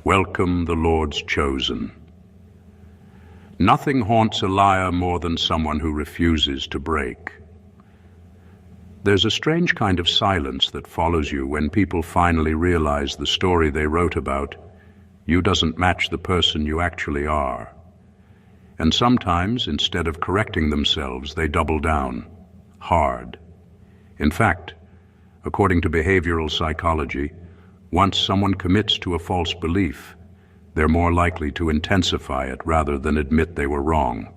Welcome the Lord's chosen. Nothing haunts a liar more than someone who refuses to break. There's a strange kind of silence that follows you when people finally realize the story they wrote about you doesn't match the person you actually are. And sometimes, instead of correcting themselves, they double down, hard. In fact, according to behavioral psychology, once someone commits to a false belief, they're more likely to intensify it rather than admit they were wrong.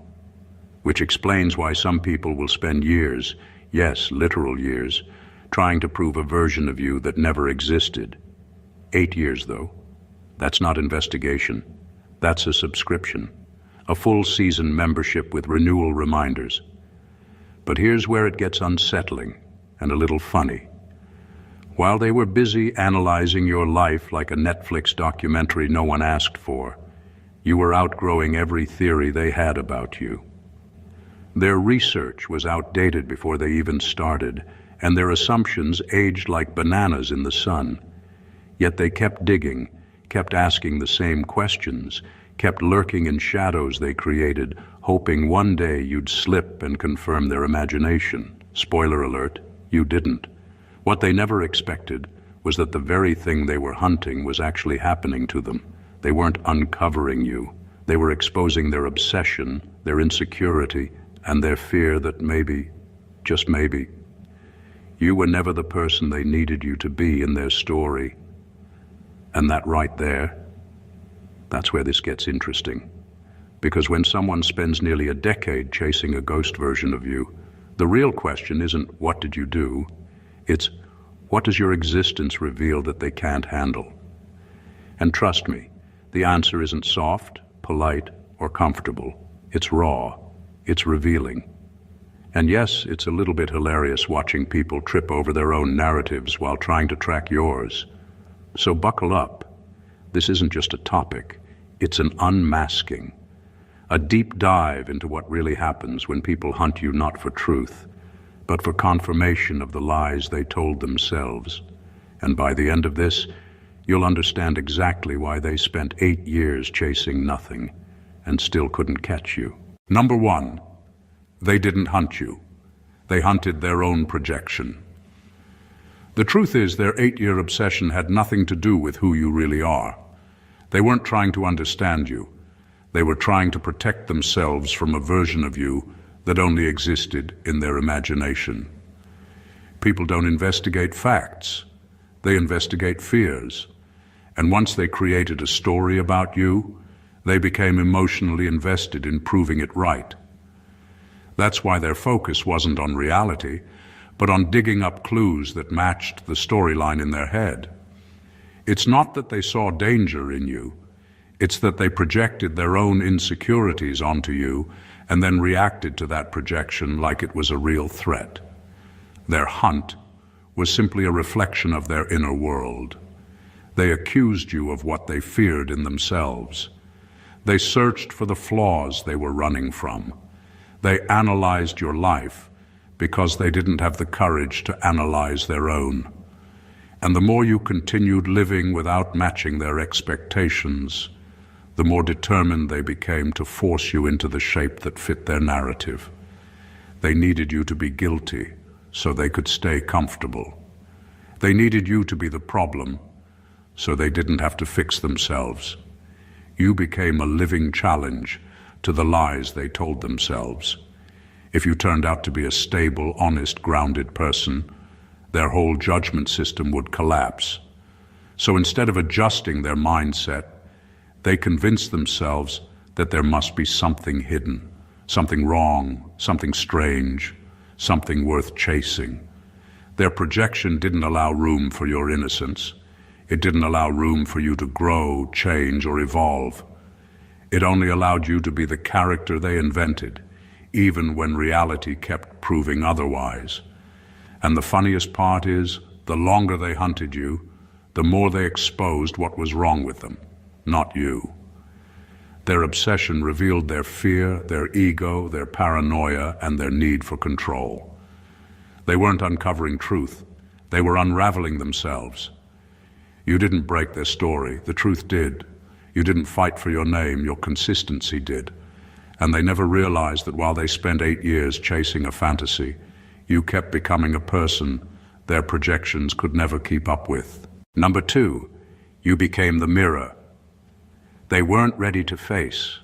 Which explains why some people will spend years, yes, literal years, trying to prove a version of you that never existed. 8 years, though. That's not investigation. That's a subscription. A full season membership with renewal reminders. But here's where it gets unsettling and a little funny. While they were busy analyzing your life like a Netflix documentary no one asked for, you were outgrowing every theory they had about you. Their research was outdated before they even started, and their assumptions aged like bananas in the sun. Yet they kept digging, kept asking the same questions, kept lurking in shadows they created, hoping one day you'd slip and confirm their imagination. Spoiler alert, you didn't. What they never expected was that the very thing they were hunting was actually happening to them. They weren't uncovering you. They were exposing their obsession, their insecurity, and their fear that maybe, just maybe, you were never the person they needed you to be in their story. And that right there, that's where this gets interesting. Because when someone spends nearly a decade chasing a ghost version of you, the real question isn't what did you do? It's, what does your existence reveal that they can't handle? And trust me, the answer isn't soft, polite, or comfortable. It's raw. It's revealing. And yes, it's a little bit hilarious watching people trip over their own narratives while trying to track yours. So buckle up. This isn't just a topic. It's an unmasking. A deep dive into what really happens when people hunt you not for truth, but for confirmation of the lies they told themselves. And by the end of this, you'll understand exactly why they spent 8 years chasing nothing and still couldn't catch you. Number 1, they didn't hunt you. They hunted their own projection. The truth is, their 8-year obsession had nothing to do with who you really are. They weren't trying to understand you. They were trying to protect themselves from a version of you that only existed in their imagination. People don't investigate facts. They investigate fears. And once they created a story about you, they became emotionally invested in proving it right. That's why their focus wasn't on reality, but on digging up clues that matched the storyline in their head. It's not that they saw danger in you. It's that they projected their own insecurities onto you and then reacted to that projection like it was a real threat. Their hunt was simply a reflection of their inner world. They accused you of what they feared in themselves. They searched for the flaws they were running from. They analyzed your life because they didn't have the courage to analyze their own. And the more you continued living without matching their expectations, the more determined they became to force you into the shape that fit their narrative. They needed you to be guilty so they could stay comfortable. They needed you to be the problem so they didn't have to fix themselves. You became a living challenge to the lies they told themselves. If you turned out to be a stable, honest, grounded person, their whole judgment system would collapse. So instead of adjusting their mindset, they convinced themselves that there must be something hidden, something wrong, something strange, something worth chasing. Their projection didn't allow room for your innocence. It didn't allow room for you to grow, change, or evolve. It only allowed you to be the character they invented, even when reality kept proving otherwise. And the funniest part is, the longer they hunted you, the more they exposed what was wrong with them, not you. Their obsession revealed their fear, their ego, their paranoia, and their need for control. They weren't uncovering truth. They were unraveling themselves. You didn't break their story. The truth did. You didn't fight for your name, your consistency did. And they never realized that while they spent 8 years chasing a fantasy, you kept becoming a person their projections could never keep up with. Number 2, you became the mirror they weren't ready to face.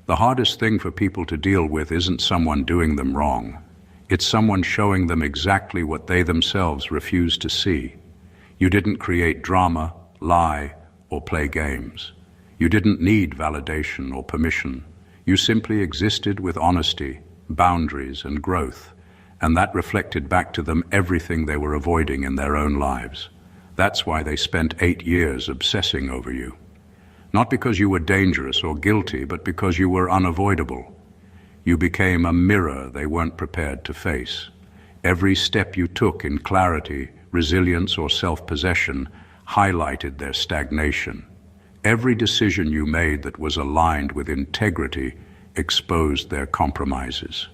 The hardest thing for people to deal with isn't someone doing them wrong. It's someone showing them exactly what they themselves refuse to see. You didn't create drama, lie, or play games. You didn't need validation or permission. You simply existed with honesty, boundaries, and growth, and that reflected back to them everything they were avoiding in their own lives. That's why they spent 8 years obsessing over you. Not because you were dangerous or guilty, but because you were unavoidable. You became a mirror they weren't prepared to face. Every step you took in clarity, resilience, or self-possession highlighted their stagnation. Every decision you made that was aligned with integrity exposed their compromises.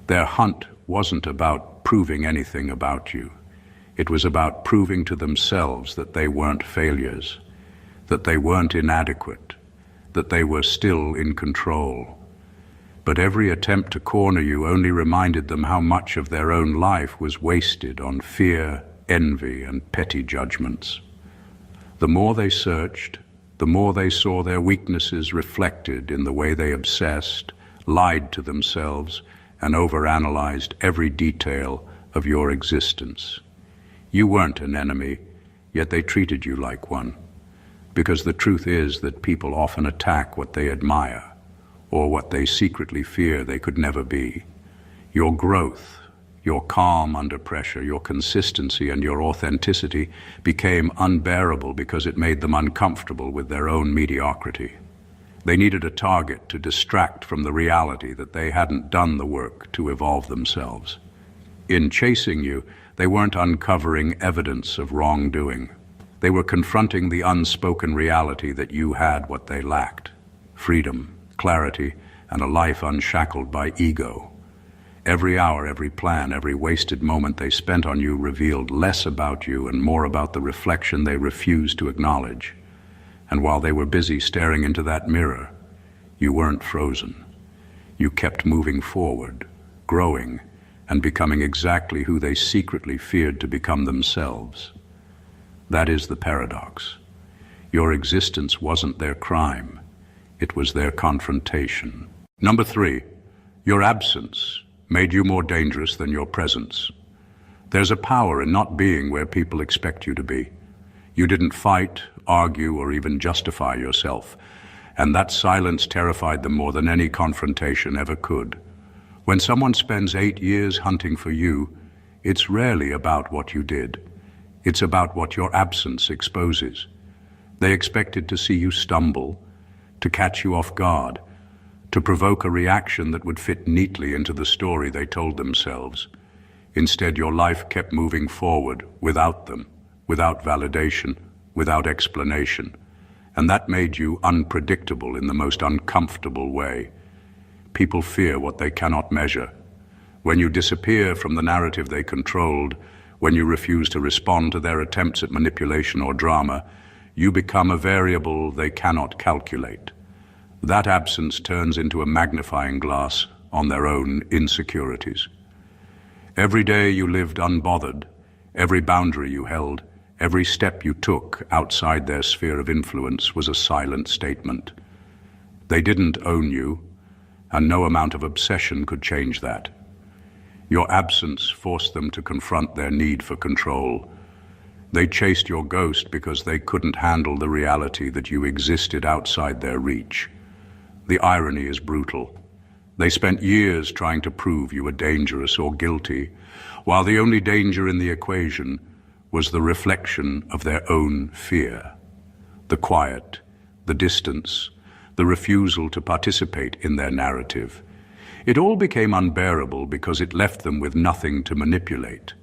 Their hunt wasn't about proving anything about you. It was about proving to themselves that they weren't failures, that they weren't inadequate, that they were still in control. But every attempt to corner you only reminded them how much of their own life was wasted on fear, envy, and petty judgments. The more they searched, the more they saw their weaknesses reflected in the way they obsessed, lied to themselves, and overanalyzed every detail of your existence. You weren't an enemy, yet they treated you like one. Because the truth is that people often attack what they admire, or what they secretly fear they could never be. Your growth, your calm under pressure, your consistency, and your authenticity became unbearable because it made them uncomfortable with their own mediocrity. They needed a target to distract from the reality that they hadn't done the work to evolve themselves. In chasing you, they weren't uncovering evidence of wrongdoing. They were confronting the unspoken reality that you had what they lacked: freedom, clarity, and a life unshackled by ego. Every hour, every plan, every wasted moment they spent on you revealed less about you and more about the reflection they refused to acknowledge. And while they were busy staring into that mirror, you weren't frozen. You kept moving forward, growing, and becoming exactly who they secretly feared to become themselves. That is the paradox. Your existence wasn't their crime. It was their confrontation. Number 3, your absence made you more dangerous than your presence. There's a power in not being where people expect you to be. You didn't fight, argue, or even justify yourself, and that silence terrified them more than any confrontation ever could. When someone spends 8 years hunting for you, it's rarely about what you did. It's about what your absence exposes. They expected to see you stumble, to catch you off guard, to provoke a reaction that would fit neatly into the story they told themselves. Instead, your life kept moving forward without them, without validation, without explanation. And that made you unpredictable in the most uncomfortable way. People fear what they cannot measure. When you disappear from the narrative they controlled, when you refuse to respond to their attempts at manipulation or drama, you become a variable they cannot calculate. That absence turns into a magnifying glass on their own insecurities. Every day you lived unbothered, every boundary you held, every step you took outside their sphere of influence was a silent statement. They didn't own you, and no amount of obsession could change that. Your absence forced them to confront their need for control. They chased your ghost because they couldn't handle the reality that you existed outside their reach. The irony is brutal. They spent years trying to prove you were dangerous or guilty, while the only danger in the equation was the reflection of their own fear. The quiet, the distance, the refusal to participate in their narrative. It all became unbearable because it left them with nothing to manipulate.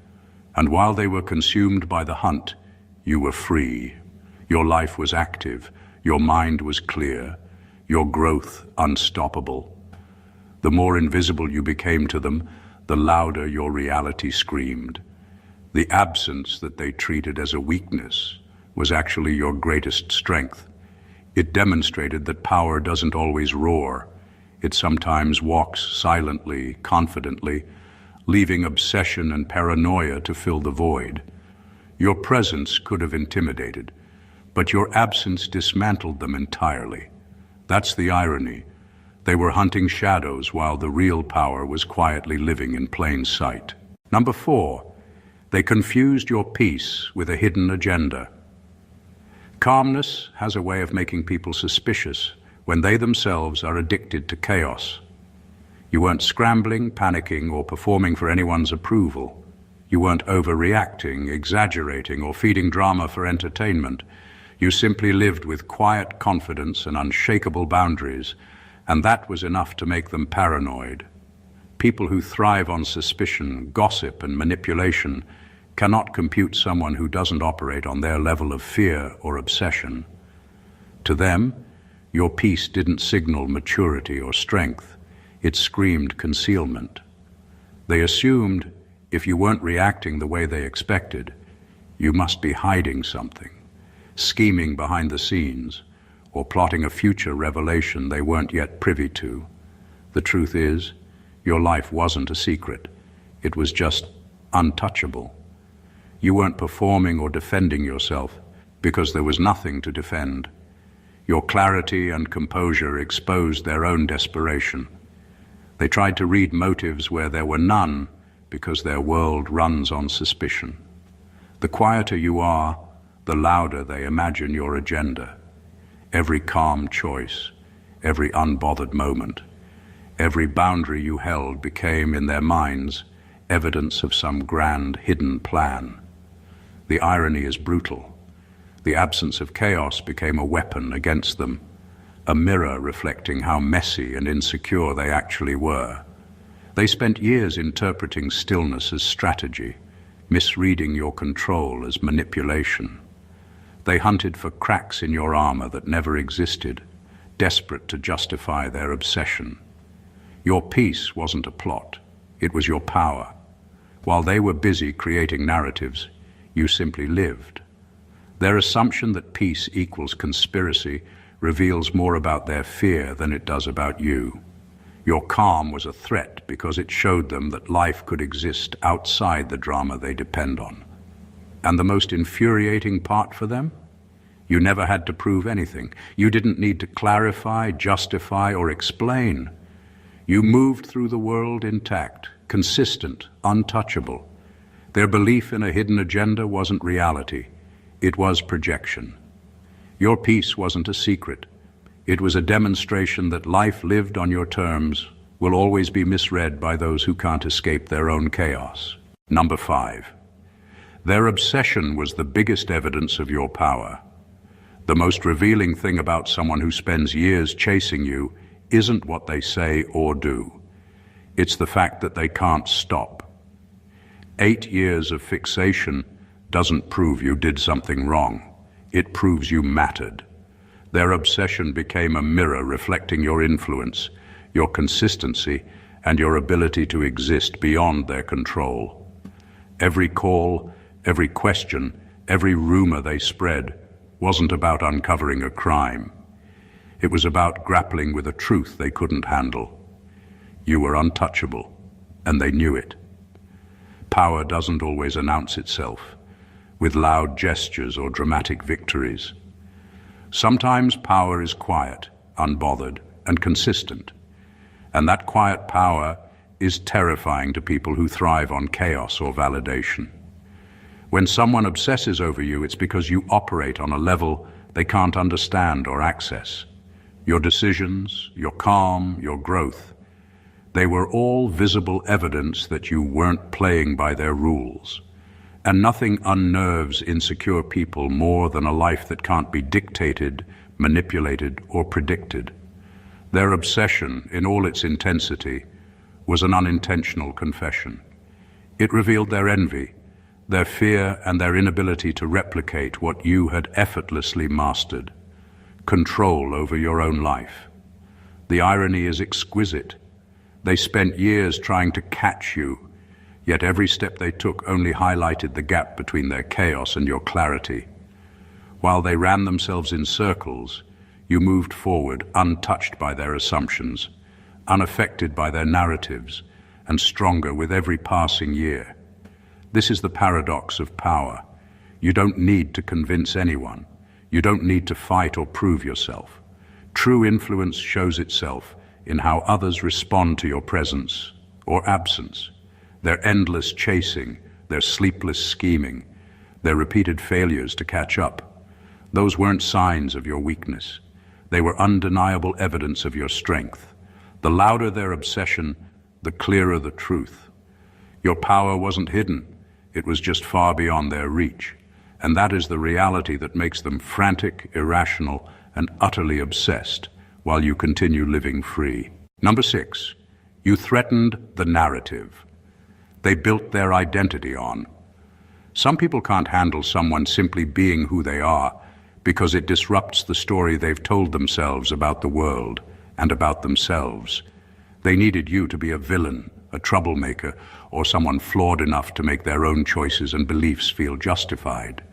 And while they were consumed by the hunt, you were free. Your life was active, your mind was clear, your growth unstoppable. The more invisible you became to them, the louder your reality screamed. The absence that they treated as a weakness was actually your greatest strength. It demonstrated that power doesn't always roar. It sometimes walks silently, confidently, leaving obsession and paranoia to fill the void. Your presence could have intimidated, but your absence dismantled them entirely. That's the irony. They were hunting shadows while the real power was quietly living in plain sight. Number 4, they confused your peace with a hidden agenda. Calmness has a way of making people suspicious when they themselves are addicted to chaos. You weren't scrambling, panicking, or performing for anyone's approval. You weren't overreacting, exaggerating, or feeding drama for entertainment. You simply lived with quiet confidence and unshakable boundaries, and that was enough to make them paranoid. People who thrive on suspicion, gossip, and manipulation cannot compute someone who doesn't operate on their level of fear or obsession. To them, your peace didn't signal maturity or strength. It screamed concealment. They assumed if you weren't reacting the way they expected, you must be hiding something, scheming behind the scenes, or plotting a future revelation they weren't yet privy to. The truth is, your life wasn't a secret. It was just untouchable. You weren't performing or defending yourself because there was nothing to defend. Your clarity and composure exposed their own desperation. They tried to read motives where there were none because their world runs on suspicion. The quieter you are, the louder they imagine your agenda. Every calm choice, every unbothered moment, every boundary you held became, in their minds, evidence of some grand hidden plan. The irony is brutal. The absence of chaos became a weapon against them, a mirror reflecting how messy and insecure they actually were. They spent years interpreting stillness as strategy, misreading your control as manipulation. They hunted for cracks in your armor that never existed, desperate to justify their obsession. Your peace wasn't a plot, it was your power. While they were busy creating narratives, you simply lived. Their assumption that peace equals conspiracy reveals more about their fear than it does about you. Your calm was a threat because it showed them that life could exist outside the drama they depend on. And the most infuriating part for them? You never had to prove anything. You didn't need to clarify, justify, or explain. You moved through the world intact, consistent, untouchable. Their belief in a hidden agenda wasn't reality. It was projection. Your peace wasn't a secret. It was a demonstration that life lived on your terms will always be misread by those who can't escape their own chaos. Number 5. Their obsession was the biggest evidence of your power. The most revealing thing about someone who spends years chasing you isn't what they say or do. It's the fact that they can't stop. 8 years of fixation doesn't prove you did something wrong. It proves you mattered. Their obsession became a mirror reflecting your influence, your consistency, and your ability to exist beyond their control. Every call, every question, every rumor they spread wasn't about uncovering a crime. It was about grappling with a truth they couldn't handle. You were untouchable, and they knew it. Power doesn't always announce itself with loud gestures or dramatic victories. Sometimes power is quiet, unbothered, and consistent. And that quiet power is terrifying to people who thrive on chaos or validation. When someone obsesses over you, it's because you operate on a level they can't understand or access. Your decisions, your calm, your growth, they were all visible evidence that you weren't playing by their rules. And nothing unnerves insecure people more than a life that can't be dictated, manipulated, or predicted. Their obsession, in all its intensity, was an unintentional confession. It revealed their envy, their fear, and their inability to replicate what you had effortlessly mastered: control over your own life. The irony is exquisite. They spent years trying to catch you, yet every step they took only highlighted the gap between their chaos and your clarity. While they ran themselves in circles, You moved forward, untouched by their assumptions, unaffected by their narratives, and stronger with every passing year. This is the paradox of power. You don't need to convince anyone. You don't need to fight or prove yourself. True influence shows itself in how others respond to your presence or absence, their endless chasing, their sleepless scheming, their repeated failures to catch up. Those weren't signs of your weakness. They were undeniable evidence of your strength. The louder their obsession, the clearer the truth. Your power wasn't hidden. It was just far beyond their reach. And that is the reality that makes them frantic, irrational, and utterly obsessed while you continue living free. Number 6, you threatened the narrative. They built their identity on. Some people can't handle someone simply being who they are because it disrupts the story they've told themselves about the world and about themselves. They needed you to be a villain, a troublemaker, or someone flawed enough to make their own choices and beliefs feel justified.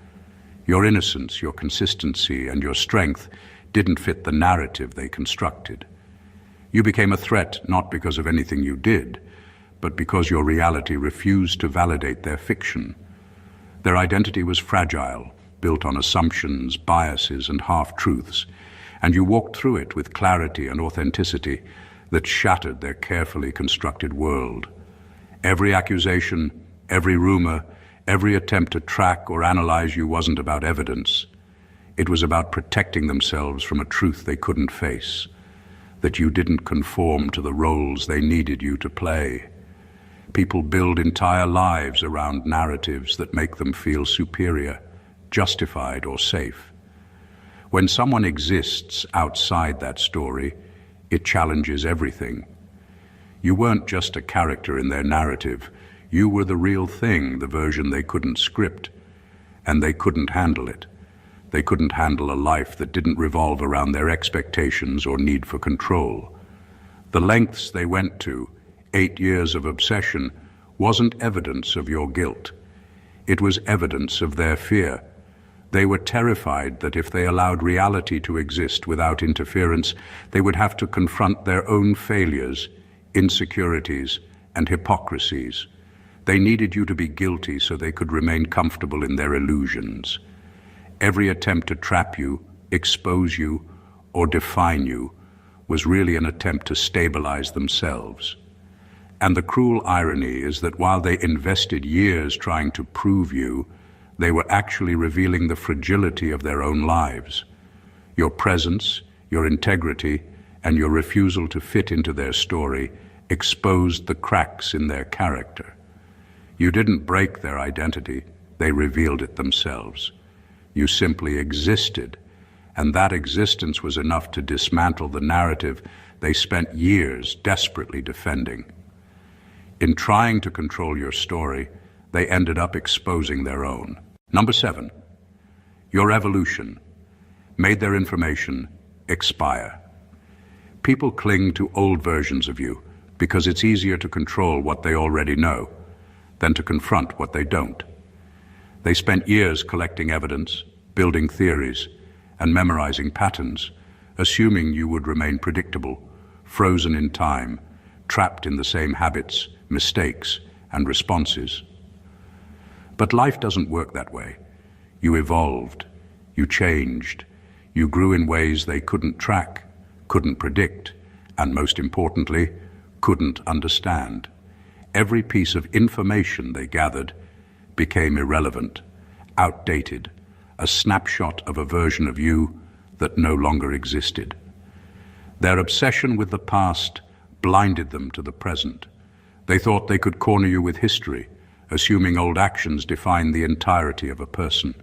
Your innocence, your consistency, and your strength didn't fit the narrative they constructed. You became a threat not because of anything you did, but because your reality refused to validate their fiction. Their identity was fragile, built on assumptions, biases, and half-truths, and you walked through it with clarity and authenticity that shattered their carefully constructed world. Every accusation, every rumor, every attempt to track or analyze you wasn't about evidence. It was about protecting themselves from a truth they couldn't face, that you didn't conform to the roles they needed you to play. People build entire lives around narratives that make them feel superior, justified, or safe. When someone exists outside that story, it challenges everything. You weren't just a character in their narrative. You were the real thing, the version they couldn't script, and they couldn't handle it. They couldn't handle a life that didn't revolve around their expectations or need for control. The lengths they went to, 8 years of obsession, wasn't evidence of your guilt. It was evidence of their fear. They were terrified that if they allowed reality to exist without interference, they would have to confront their own failures, insecurities, and hypocrisies. They needed you to be guilty so they could remain comfortable in their illusions. Every attempt to trap you, expose you, or define you was really an attempt to stabilize themselves. And the cruel irony is that while they invested years trying to prove you, they were actually revealing the fragility of their own lives. Your presence, your integrity, and your refusal to fit into their story exposed the cracks in their character. You didn't break their identity, they revealed it themselves. You simply existed, and that existence was enough to dismantle the narrative they spent years desperately defending. In trying to control your story, they ended up exposing their own. Number 7, your evolution made their information expire. People cling to old versions of you because it's easier to control what they already know than to confront what they don't. They spent years collecting evidence, building theories, and memorizing patterns, assuming you would remain predictable, frozen in time, trapped in the same habits, mistakes, and responses. But life doesn't work that way. You evolved, you changed, you grew in ways they couldn't track, couldn't predict, and most importantly, couldn't understand. Every piece of information they gathered became irrelevant, outdated, a snapshot of a version of you that no longer existed. Their obsession with the past blinded them to the present. They thought they could corner you with history, assuming old actions defined the entirety of a person.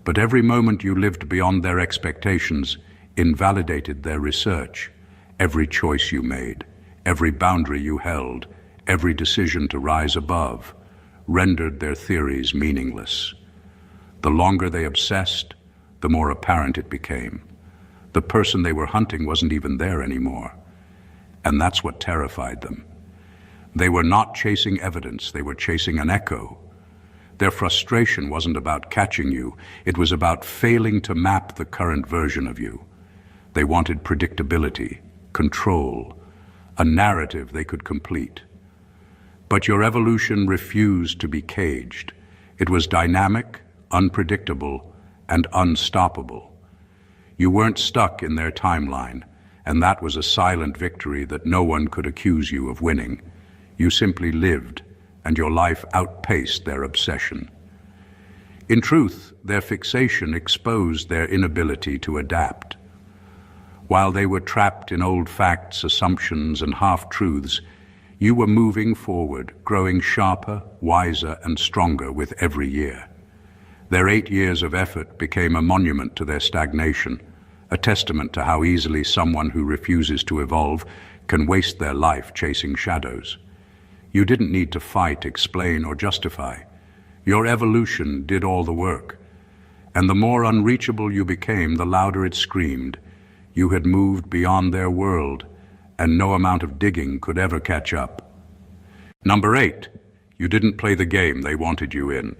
But every moment you lived beyond their expectations invalidated their research. Every choice you made, every boundary you held, every decision to rise above, rendered their theories meaningless. The longer they obsessed, the more apparent it became. The person they were hunting wasn't even there anymore. And that's what terrified them. They were not chasing evidence, they were chasing an echo. Their frustration wasn't about catching you, it was about failing to map the current version of you. They wanted predictability, control, a narrative they could complete. But your evolution refused to be caged. It was dynamic, unpredictable, and unstoppable. You weren't stuck in their timeline, and that was a silent victory that no one could accuse you of winning. You simply lived, and your life outpaced their obsession. In truth, their fixation exposed their inability to adapt. While they were trapped in old facts, assumptions, and half-truths, you were moving forward, growing sharper, wiser, and stronger with every year. Their 8 years of effort became a monument to their stagnation, a testament to how easily someone who refuses to evolve can waste their life chasing shadows. You didn't need to fight, explain, or justify. Your evolution did all the work. And the more unreachable you became, the louder it screamed. You had moved beyond their world, and no amount of digging could ever catch up. Number 8, you didn't play the game they wanted you in.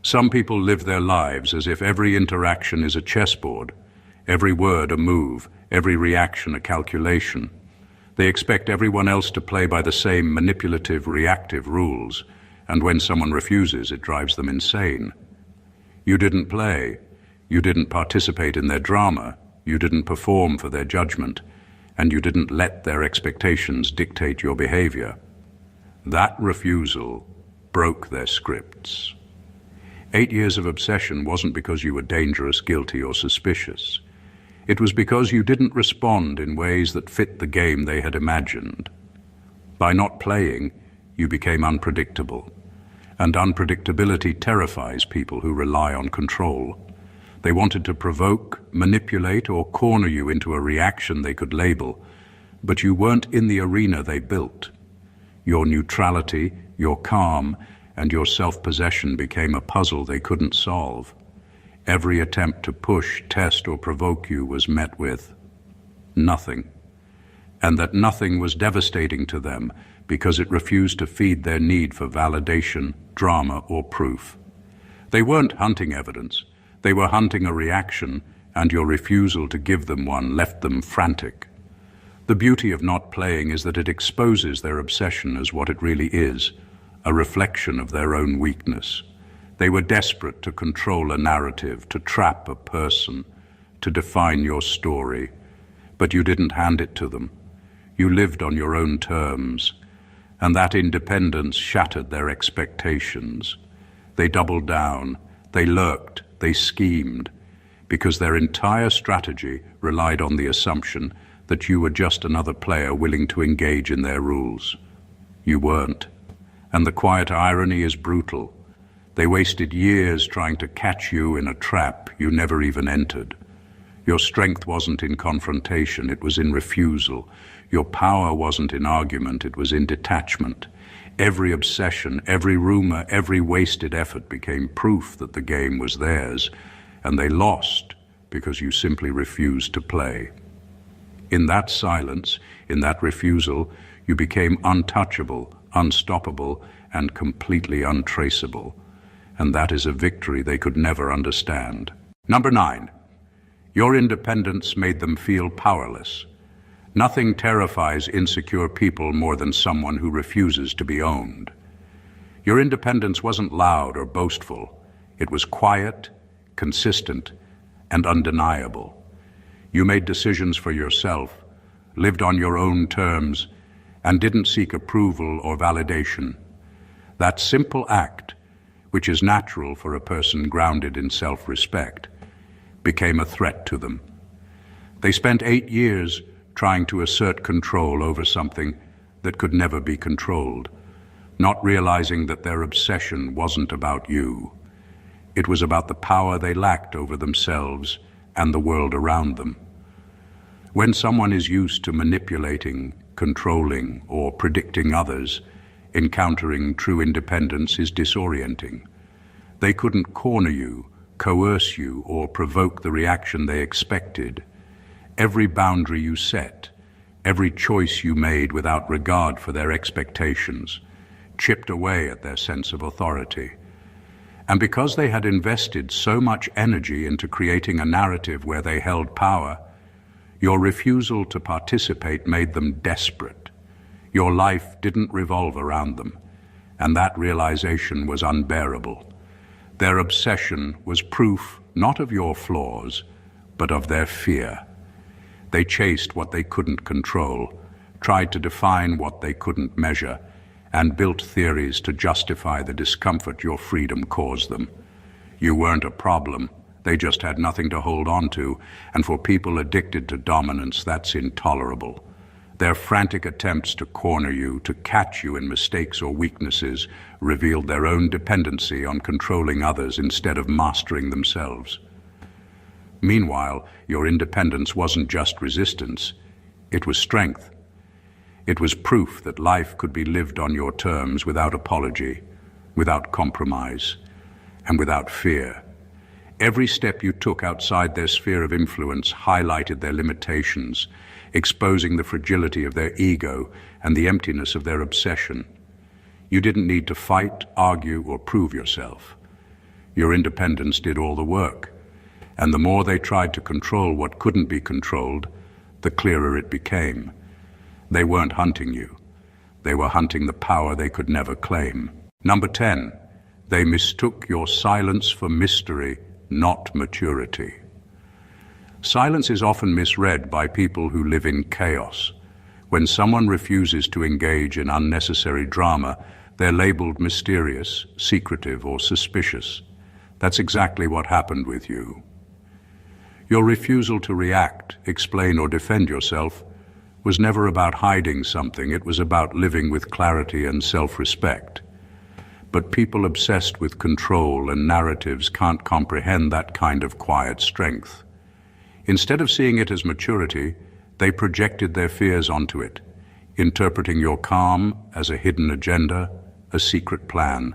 Some people live their lives as if every interaction is a chessboard, every word a move, every reaction a calculation. They expect everyone else to play by the same manipulative, reactive rules, and when someone refuses, it drives them insane. You didn't play, you didn't participate in their drama, you didn't perform for their judgment, and you didn't let their expectations dictate your behavior. That refusal broke their scripts. 8 years of obsession wasn't because you were dangerous, guilty, or suspicious. It was because you didn't respond in ways that fit the game they had imagined. By not playing, you became unpredictable. And unpredictability terrifies people who rely on control. They wanted to provoke, manipulate, or corner you into a reaction they could label, but you weren't in the arena they built. Your neutrality, your calm, and your self-possession became a puzzle they couldn't solve. Every attempt to push, test, or provoke you was met with nothing. And that nothing was devastating to them because it refused to feed their need for validation, drama, or proof. They weren't hunting evidence. They were hunting a reaction, and your refusal to give them one left them frantic. The beauty of not playing is that it exposes their obsession as what it really is, a reflection of their own weakness. They were desperate to control a narrative, to trap a person, to define your story. But you didn't hand it to them. You lived on your own terms, and that independence shattered their expectations. They doubled down, they lurked, they schemed, because their entire strategy relied on the assumption that you were just another player willing to engage in their rules. You weren't. And the quiet irony is brutal. They wasted years trying to catch you in a trap you never even entered. Your strength wasn't in confrontation, it was in refusal. Your power wasn't in argument, it was in detachment. Every obsession, every rumor, every wasted effort became proof that the game was theirs, and they lost because you simply refused to play. In that silence, in that refusal, you became untouchable, unstoppable, and completely untraceable. And that is a victory they could never understand. Number 9, your independence made them feel powerless. Nothing terrifies insecure people more than someone who refuses to be owned. Your independence wasn't loud or boastful. It was quiet, consistent, and undeniable. You made decisions for yourself, lived on your own terms, and didn't seek approval or validation. That simple act, which is natural for a person grounded in self-respect, became a threat to them. They spent 8 years trying to assert control over something that could never be controlled, not realizing that their obsession wasn't about you. It was about the power they lacked over themselves and the world around them. When someone is used to manipulating, controlling, or predicting others, encountering true independence is disorienting. They couldn't corner you, coerce you, or provoke the reaction they expected. Every boundary you set, every choice you made without regard for their expectations, chipped away at their sense of authority. And because they had invested so much energy into creating a narrative where they held power, Your refusal to participate made them desperate. Your life didn't revolve around them, and that realization was unbearable. Their obsession was proof not of your flaws, but of their fear. They chased what they couldn't control, tried to define what they couldn't measure, and built theories to justify the discomfort your freedom caused them. You weren't a problem. They just had nothing to hold on to, and for people addicted to dominance, that's intolerable. Their frantic attempts to corner you, to catch you in mistakes or weaknesses, revealed their own dependency on controlling others instead of mastering themselves. Meanwhile, your independence wasn't just resistance, it was strength. It was proof that life could be lived on your terms without apology, without compromise, and without fear. Every step you took outside their sphere of influence highlighted their limitations, exposing the fragility of their ego and the emptiness of their obsession. You didn't need to fight, argue, or prove yourself. Your independence did all the work, and the more they tried to control what couldn't be controlled, the clearer it became. They weren't hunting you. They were hunting the power they could never claim. Number 10, they mistook your silence for mystery, not maturity. Silence is often misread by people who live in chaos. When someone refuses to engage in unnecessary drama, they're labeled mysterious, secretive, or suspicious. That's exactly what happened with you. Your refusal to react, explain, or defend yourself was never about hiding something. It was about living with clarity and self-respect. But people obsessed with control and narratives can't comprehend that kind of quiet strength. Instead of seeing it as maturity, they projected their fears onto it, interpreting your calm as a hidden agenda, a secret plan,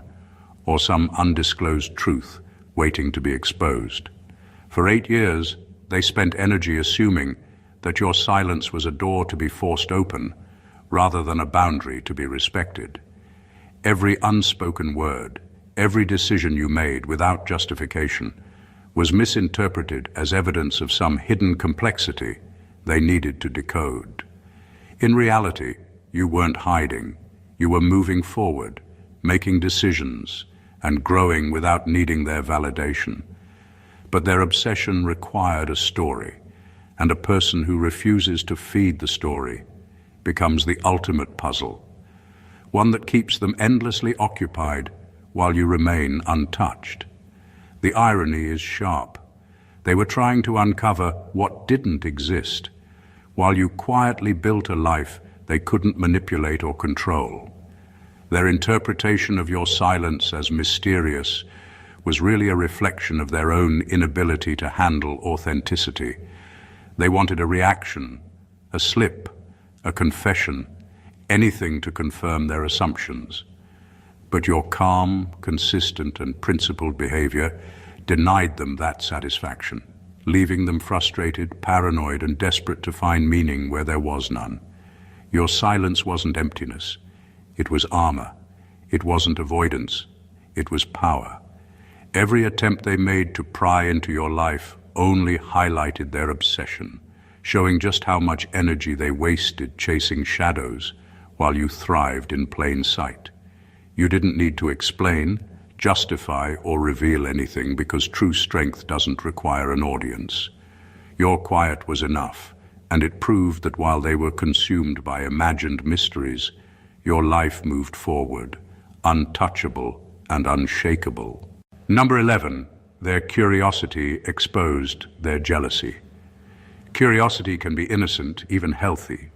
or some undisclosed truth waiting to be exposed. For 8 years, they spent energy assuming that your silence was a door to be forced open, rather than a boundary to be respected. Every unspoken word, every decision you made without justification, was misinterpreted as evidence of some hidden complexity they needed to decode. In reality, you weren't hiding. You were moving forward, making decisions, and growing without needing their validation. But their obsession required a story, and a person who refuses to feed the story becomes the ultimate puzzle, one that keeps them endlessly occupied while you remain untouched. The irony is sharp. They were trying to uncover what didn't exist, while you quietly built a life they couldn't manipulate or control. Their interpretation of your silence as mysterious was really a reflection of their own inability to handle authenticity. They wanted a reaction, a slip, a confession, anything to confirm their assumptions. But your calm, consistent, and principled behavior denied them that satisfaction, leaving them frustrated, paranoid, and desperate to find meaning where there was none. Your silence wasn't emptiness. It was armor. It wasn't avoidance. It was power. Every attempt they made to pry into your life only highlighted their obsession, showing just how much energy they wasted chasing shadows while you thrived in plain sight. You didn't need to explain, justify, or reveal anything, because true strength doesn't require an audience. Your quiet was enough, and it proved that while they were consumed by imagined mysteries, your life moved forward, untouchable and unshakable. Number 11, their curiosity exposed their jealousy. Curiosity can be innocent, even healthy,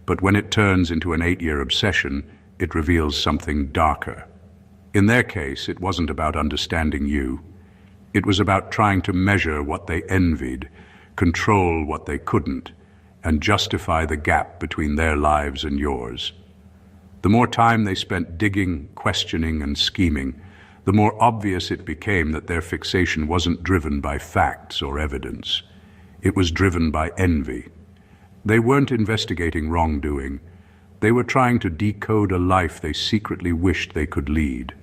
but when it turns into an 8-year obsession, it reveals something darker. In their case, it wasn't about understanding you. It was about trying to measure what they envied, control what they couldn't, and justify the gap between their lives and yours. The more time they spent digging, questioning, and scheming, the more obvious it became that their fixation wasn't driven by facts or evidence. It was driven by envy. They weren't investigating wrongdoing. They were trying to decode a life they secretly wished they could lead.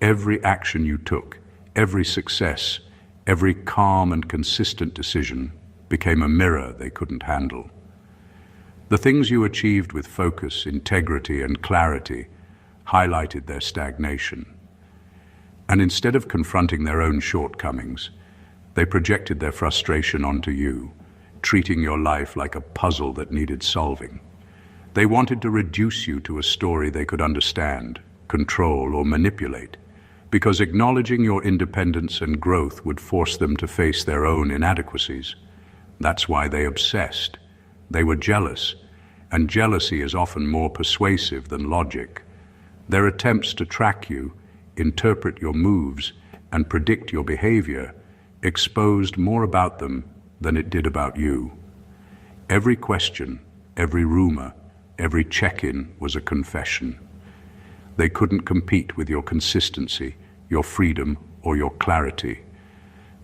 Every action you took, every success, every calm and consistent decision became a mirror they couldn't handle. The things you achieved with focus, integrity, and clarity highlighted their stagnation. And instead of confronting their own shortcomings, they projected their frustration onto you, treating your life like a puzzle that needed solving. They wanted to reduce you to a story they could understand, control, or manipulate, because acknowledging your independence and growth would force them to face their own inadequacies. That's why they obsessed. They were jealous, and jealousy is often more persuasive than logic. Their attempts to track you, interpret your moves, and predict your behavior exposed more about them than it did about you. Every question, every rumor, every check-in was a confession. They couldn't compete with your consistency, your freedom, or your clarity.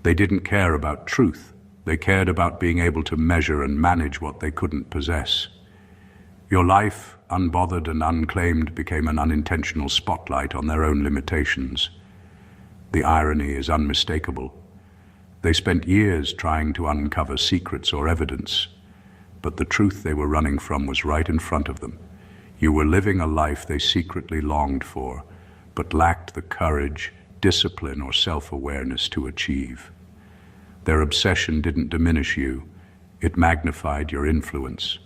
They didn't care about truth. They cared about being able to measure and manage what they couldn't possess. Your life, unbothered and unclaimed, became an unintentional spotlight on their own limitations. The irony is unmistakable. They spent years trying to uncover secrets or evidence, but the truth they were running from was right in front of them. You were living a life they secretly longed for, but lacked the courage, discipline, or self-awareness to achieve. Their obsession didn't diminish you, it magnified your influence.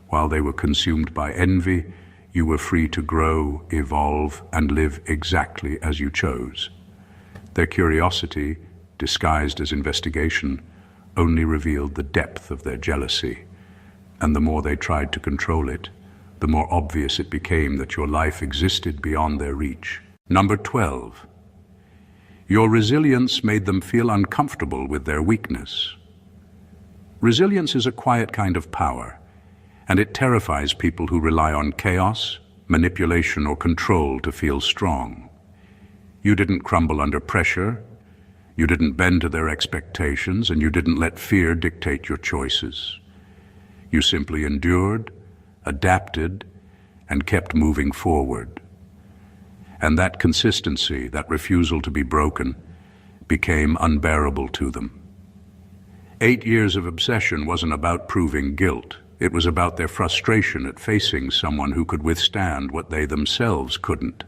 While they were consumed by envy, you were free to grow, evolve, and live exactly as you chose. Their curiosity, disguised as investigation, only revealed the depth of their jealousy, and the more they tried to control it, the more obvious it became that your life existed beyond their reach. Number 12. Your resilience made them feel uncomfortable with their weakness. Resilience is a quiet kind of power, and it terrifies people who rely on chaos, manipulation, or control to feel strong. You didn't crumble under pressure, you didn't bend to their expectations, and you didn't let fear dictate your choices. You simply endured, adapted, and kept moving forward. And that consistency, that refusal to be broken, became unbearable to them. 8 years of obsession wasn't about proving guilt. It was about their frustration at facing someone who could withstand what they themselves couldn't.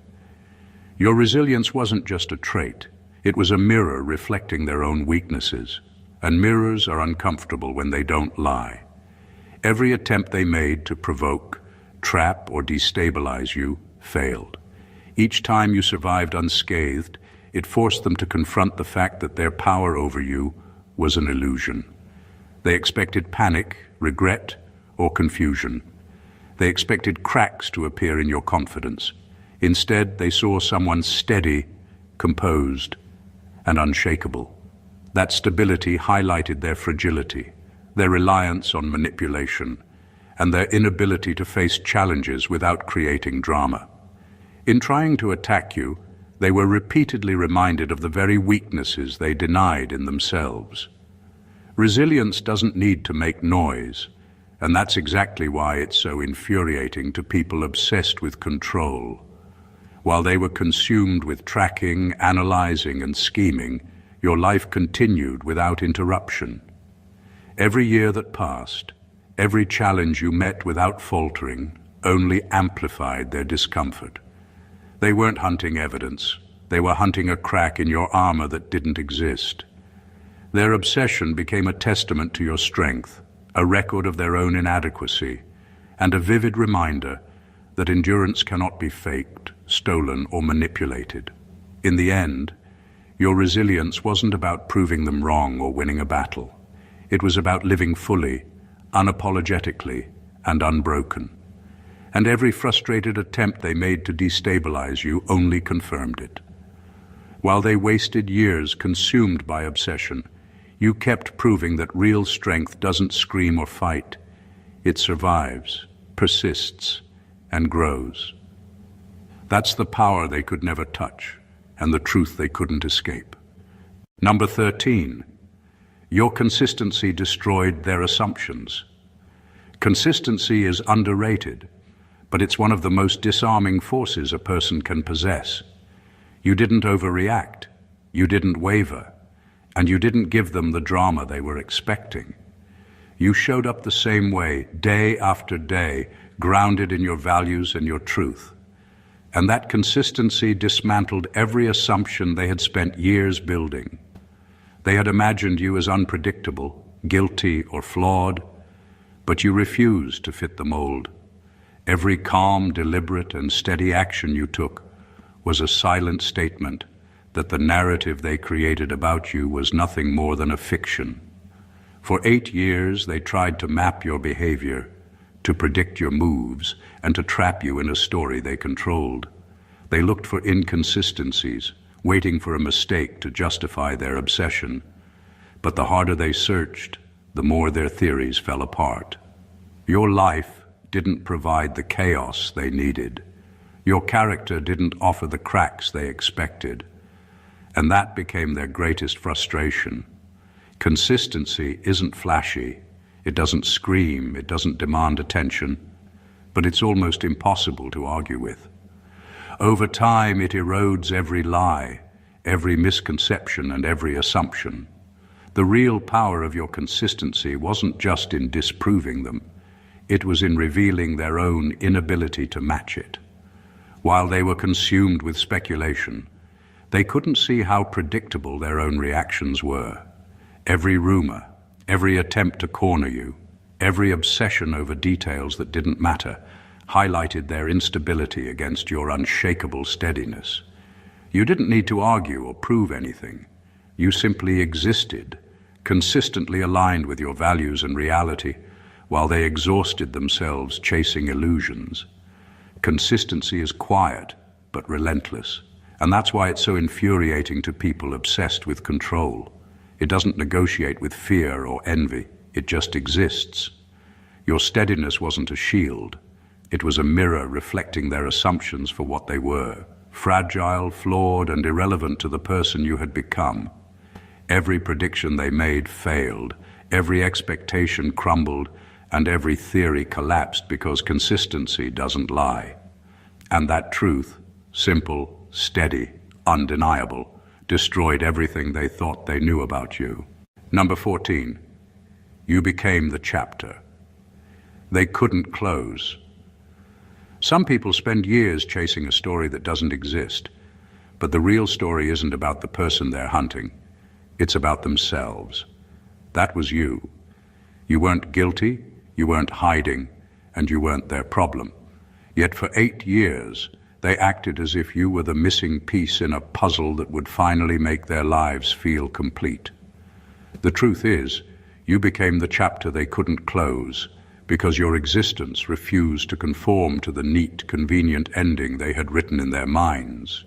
Your resilience wasn't just a trait. It was a mirror reflecting their own weaknesses. And mirrors are uncomfortable when they don't lie. Every attempt they made to provoke, trap, or destabilize you failed. Each time you survived unscathed, it forced them to confront the fact that their power over you was an illusion. They expected panic, regret, or confusion. They expected cracks to appear in your confidence. Instead, they saw someone steady, composed, and unshakable. That stability highlighted their fragility, their reliance on manipulation, and their inability to face challenges without creating drama. In trying to attack you, they were repeatedly reminded of the very weaknesses they denied in themselves. Resilience doesn't need to make noise, and that's exactly why it's so infuriating to people obsessed with control. While they were consumed with tracking, analyzing, and scheming, your life continued without interruption. Every year that passed, every challenge you met without faltering, only amplified their discomfort. They weren't hunting evidence. They were hunting a crack in your armor that didn't exist. Their obsession became a testament to your strength, a record of their own inadequacy, and a vivid reminder that endurance cannot be faked, stolen, or manipulated. In the end, your resilience wasn't about proving them wrong or winning a battle. It was about living fully, unapologetically, and unbroken. And every frustrated attempt they made to destabilize you only confirmed it. While they wasted years consumed by obsession, you kept proving that real strength doesn't scream or fight. It survives, persists, and grows. That's the power they could never touch, and the truth they couldn't escape. Number 13. Your consistency destroyed their assumptions. Consistency is underrated, but it's one of the most disarming forces a person can possess. You didn't overreact, you didn't waver, and you didn't give them the drama they were expecting. You showed up the same way, day after day, grounded in your values and your truth. And that consistency dismantled every assumption they had spent years building. They had imagined you as unpredictable, guilty, or flawed, but you refused to fit the mold. Every calm, deliberate, and steady action you took was a silent statement that the narrative they created about you was nothing more than a fiction. For 8 years, they tried to map your behavior, to predict your moves, and to trap you in a story they controlled. They looked for inconsistencies, waiting for a mistake to justify their obsession. But the harder they searched, the more their theories fell apart. Your life didn't provide the chaos they needed. Your character didn't offer the cracks they expected. And that became their greatest frustration. Consistency isn't flashy. It doesn't scream, it doesn't demand attention, but it's almost impossible to argue with. Over time, it erodes every lie, every misconception, and every assumption. The real power of your consistency wasn't just in disproving them, it was in revealing their own inability to match it. While they were consumed with speculation, they couldn't see how predictable their own reactions were. Every rumor, every attempt to corner you, every obsession over details that didn't matter, highlighted their instability against your unshakable steadiness. You didn't need to argue or prove anything. You simply existed, consistently aligned with your values and reality, while they exhausted themselves chasing illusions. Consistency is quiet, but relentless, and that's why it's so infuriating to people obsessed with control. It doesn't negotiate with fear or envy, it just exists. Your steadiness wasn't a shield, it was a mirror reflecting their assumptions for what they were, fragile, flawed, and irrelevant to the person you had become. Every prediction they made failed, every expectation crumbled, and every theory collapsed because consistency doesn't lie. And that truth, simple, steady, undeniable, destroyed everything they thought they knew about you. Number 14, you became the chapter. They couldn't close. Some people spend years chasing a story that doesn't exist, but the real story isn't about the person they're hunting. It's about themselves. That was you. You weren't guilty, you weren't hiding, and you weren't their problem. Yet for 8 years, they acted as if you were the missing piece in a puzzle that would finally make their lives feel complete. The truth is, you became the chapter they couldn't close because your existence refused to conform to the neat, convenient ending they had written in their minds.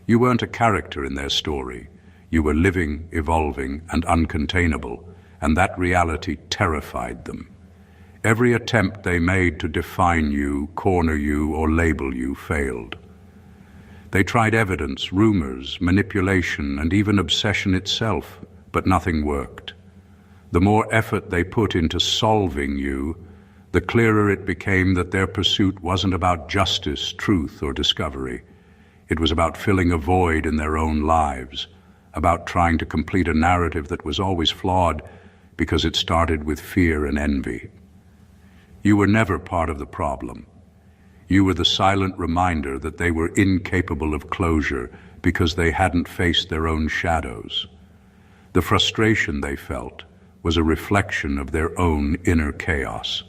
You weren't a character in their story. You were living, evolving, and uncontainable, and that reality terrified them. Every attempt they made to define you, corner you, or label you failed. They tried evidence, rumors, manipulation, and even obsession itself, but nothing worked. The more effort they put into solving you, the clearer it became that their pursuit wasn't about justice, truth, or discovery. It was about filling a void in their own lives, about trying to complete a narrative that was always flawed because it started with fear and envy. You were never part of the problem. You were the silent reminder that they were incapable of closure because they hadn't faced their own shadows. The frustration they felt was a reflection of their own inner chaos.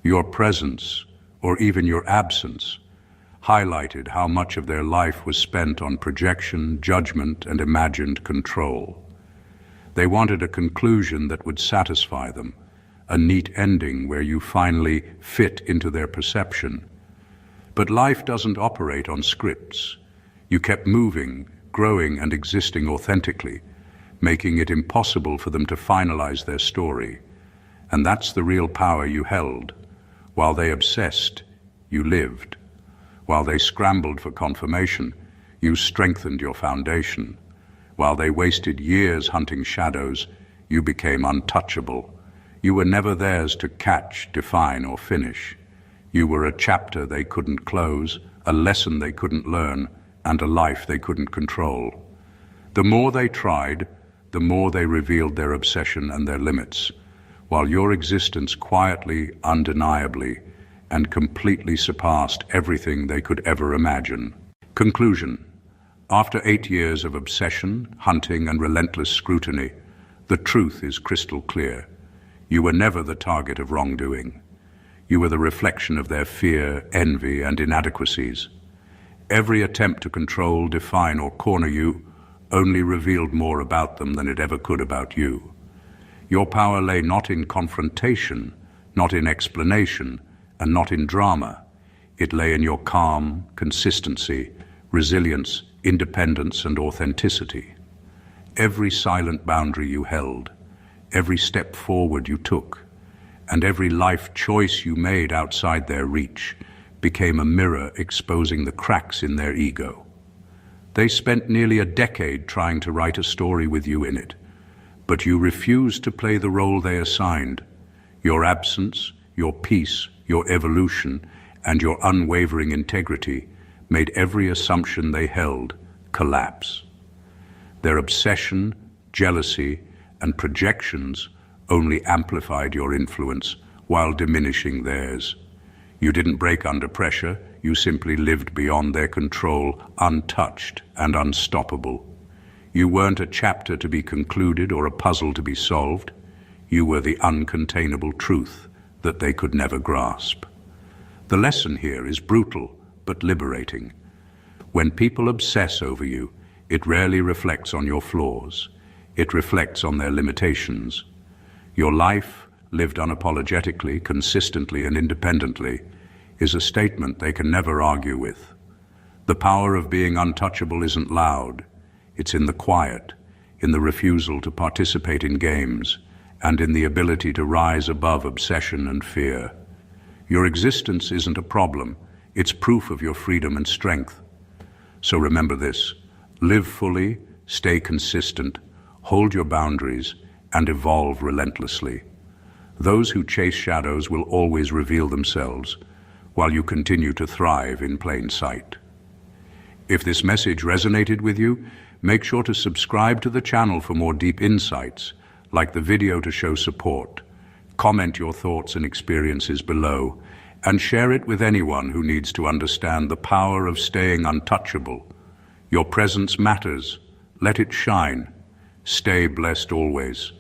Your presence, or even your absence, highlighted how much of their life was spent on projection, judgment, and imagined control. They wanted a conclusion that would satisfy them, a neat ending where you finally fit into their perception. But life doesn't operate on scripts. You kept moving, growing, and existing authentically, making it impossible for them to finalize their story. And that's the real power you held. While they obsessed, you lived. While they scrambled for confirmation, you strengthened your foundation. While they wasted years hunting shadows, you became untouchable. You were never theirs to catch, define, or finish. You were a chapter they couldn't close, a lesson they couldn't learn, and a life they couldn't control. The more they tried, the more they revealed their obsession and their limits. while your existence quietly, undeniably, and completely surpassed everything they could ever imagine. Conclusion. After 8 years of obsession, hunting, and relentless scrutiny, the truth is crystal clear. You were never the target of wrongdoing. You were the reflection of their fear, envy, and inadequacies. Every attempt to control, define, or corner you only revealed more about them than it ever could about you. Your power lay not in confrontation, not in explanation, and not in drama. It lay in your calm, consistency, resilience, independence, and authenticity. Every silent boundary you held, every step forward you took, and every life choice you made outside their reach became a mirror exposing the cracks in their ego. They spent nearly a decade trying to write a story with you in it, but you refused to play the role they assigned. Your absence, your peace, your evolution, and your unwavering integrity made every assumption they held collapse. Their obsession, jealousy, and projections only amplified your influence while diminishing theirs. You didn't break under pressure, you simply lived beyond their control, untouched and unstoppable. You weren't a chapter to be concluded or a puzzle to be solved. You were the uncontainable truth that they could never grasp. The lesson here is brutal but liberating. When people obsess over you, it rarely reflects on your flaws. It reflects on their limitations. Your life, lived unapologetically, consistently, and independently, is a statement they can never argue with. The power of being untouchable isn't loud. It's in the quiet, in the refusal to participate in games, and in the ability to rise above obsession and fear. Your existence isn't a problem. It's proof of your freedom and strength. So remember this: live fully, stay consistent, hold your boundaries, and evolve relentlessly. Those who chase shadows will always reveal themselves, while you continue to thrive in plain sight. If this message resonated with you, make sure to subscribe to the channel for more deep insights, like the video to show support. Comment your thoughts and experiences below, and share it with anyone who needs to understand the power of staying untouchable. Your presence matters. Let it shine. Stay blessed always.